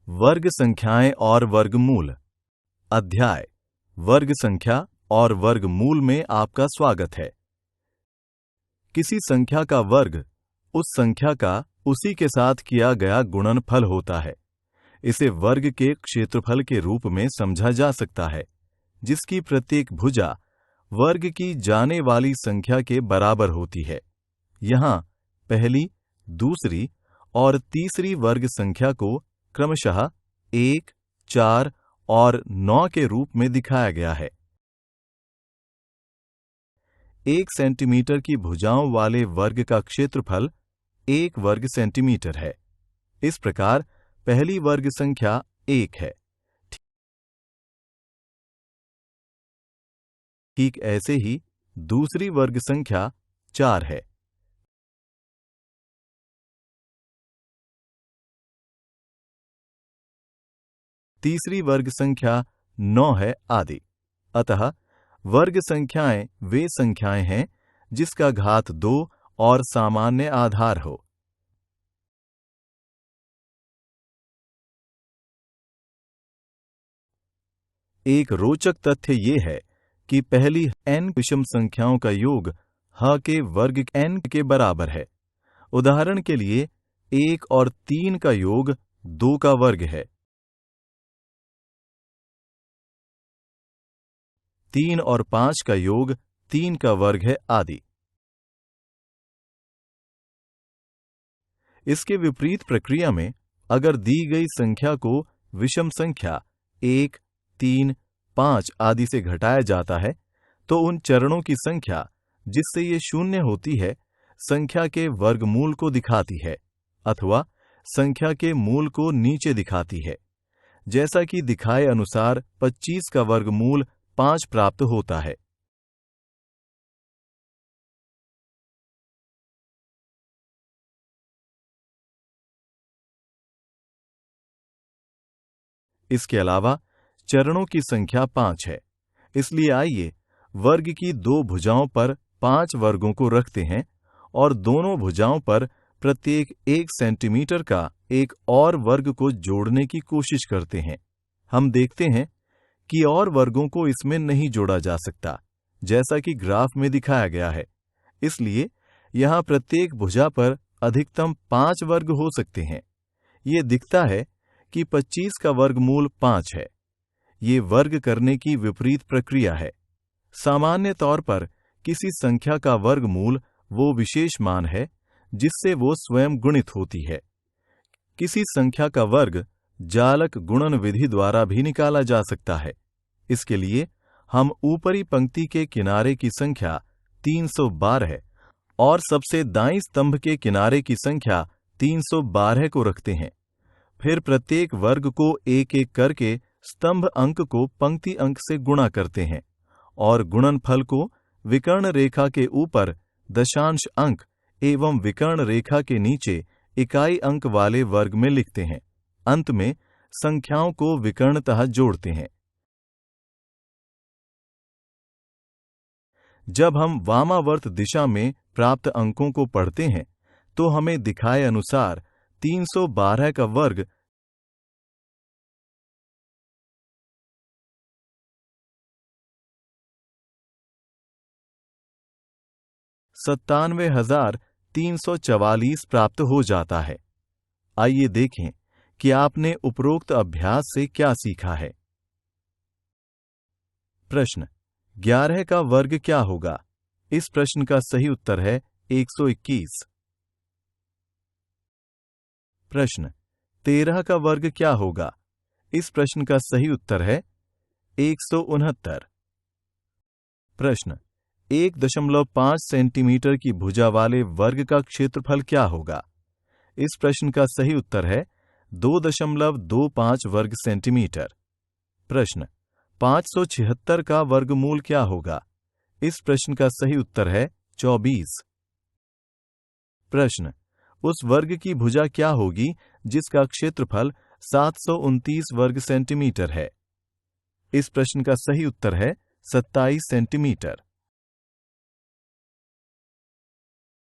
वर्ग संख्याएं और वर्गमूल। अध्याय वर्ग संख्या और वर्गमूल में आपका स्वागत है। किसी संख्या का वर्ग उस संख्या का उसी के साथ किया गया गुणनफल होता है। इसे वर्ग के क्षेत्रफल के रूप में समझा जा सकता है, जिसकी प्रत्येक भुजा वर्ग की जाने वाली संख्या के बराबर होती है। यहाँ पहली, दूसरी और तीसरी वर्ग संख्या को क्रमशः 1, 4 और 9 के रूप में दिखाया गया है। 1 सेंटीमीटर की भुजाओं वाले वर्ग का क्षेत्रफल 1 वर्ग सेंटीमीटर है। इस प्रकार पहली वर्ग संख्या 1 है। ठीक ऐसे ही दूसरी वर्ग संख्या 4 है। तीसरी वर्ग संख्या 9 है आदि। अतः वर्ग संख्याएं वे संख्याएं हैं जिसका घात 2 और सामान्य आधार हो। एक रोचक तथ्य ये है कि पहली n विषम संख्याओं का योग ह के वर्ग n के बराबर है। उदाहरण के लिए 1 और 3 का योग 2 का वर्ग है। 3 और 5 का योग 3 का वर्ग है आदि। इसके विपरीत प्रक्रिया में अगर दी गई संख्या को विषम संख्या 1, 3, 5 आदि से घटाया जाता है तो उन चरणों की संख्या जिससे ये शून्य होती है संख्या के वर्गमूल को दिखाती है अथवा संख्या के मूल को नीचे दिखाती है। जैसा कि दिखाए अनुसार 25 का वर्गमूल 5 प्राप्त होता है। इसके अलावा चरणों की संख्या 5 है। इसलिए आइए वर्ग की 2 भुजाओं पर 5 वर्गों को रखते हैं और दोनों भुजाओं पर प्रत्येक 1 सेंटीमीटर का एक और वर्ग को जोड़ने की कोशिश करते हैं। हम देखते हैं कि और वर्गों को इसमें नहीं जोड़ा जा सकता, जैसा कि ग्राफ में दिखाया गया है। इसलिए यहाँ प्रत्येक भुजा पर अधिकतम 5 वर्ग हो सकते हैं। ये दिखता है कि 25 का वर्गमूल 5 है। ये वर्ग करने की विपरीत प्रक्रिया है। सामान्य तौर पर किसी संख्या का वर्गमूल वो विशेष मान है जिससे वो स्वयं गुणित होती है। किसी संख्या का वर्ग जालक गुणन विधि द्वारा भी निकाला जा सकता है। इसके लिए हम ऊपरी पंक्ति के किनारे की संख्या 312 और सबसे दाईं स्तंभ के किनारे की संख्या 312 को रखते हैं। फिर प्रत्येक वर्ग को एक एक करके स्तंभ अंक को पंक्ति अंक से गुणा करते हैं और गुणनफल को विकर्ण रेखा के ऊपर दशांश अंक एवं विकर्ण रेखा के नीचे इकाई अंक वाले वर्ग में लिखते हैं। अंत में संख्याओं को विकर्णतः जोड़ते हैं। जब हम वामावर्त दिशा में प्राप्त अंकों को पढ़ते हैं तो हमें दिखाए अनुसार 312 का वर्ग 97,344 प्राप्त हो जाता है। आइए देखें कि आपने उपरोक्त अभ्यास से क्या सीखा है। प्रश्न 11 का वर्ग क्या होगा? इस प्रश्न का सही उत्तर है 121। प्रश्न 13 का वर्ग क्या होगा? इस प्रश्न का सही उत्तर है 169। प्रश्न 1.5 सेंटीमीटर की भुजा वाले वर्ग का क्षेत्रफल क्या होगा? इस प्रश्न का सही उत्तर है 2.25 वर्ग सेंटीमीटर। प्रश्न 576 का वर्गमूल क्या होगा? इस प्रश्न का सही उत्तर है 24। प्रश्न उस वर्ग की भुजा क्या होगी जिसका क्षेत्रफल 729 वर्ग सेंटीमीटर है? इस प्रश्न का सही उत्तर है 27 सेंटीमीटर।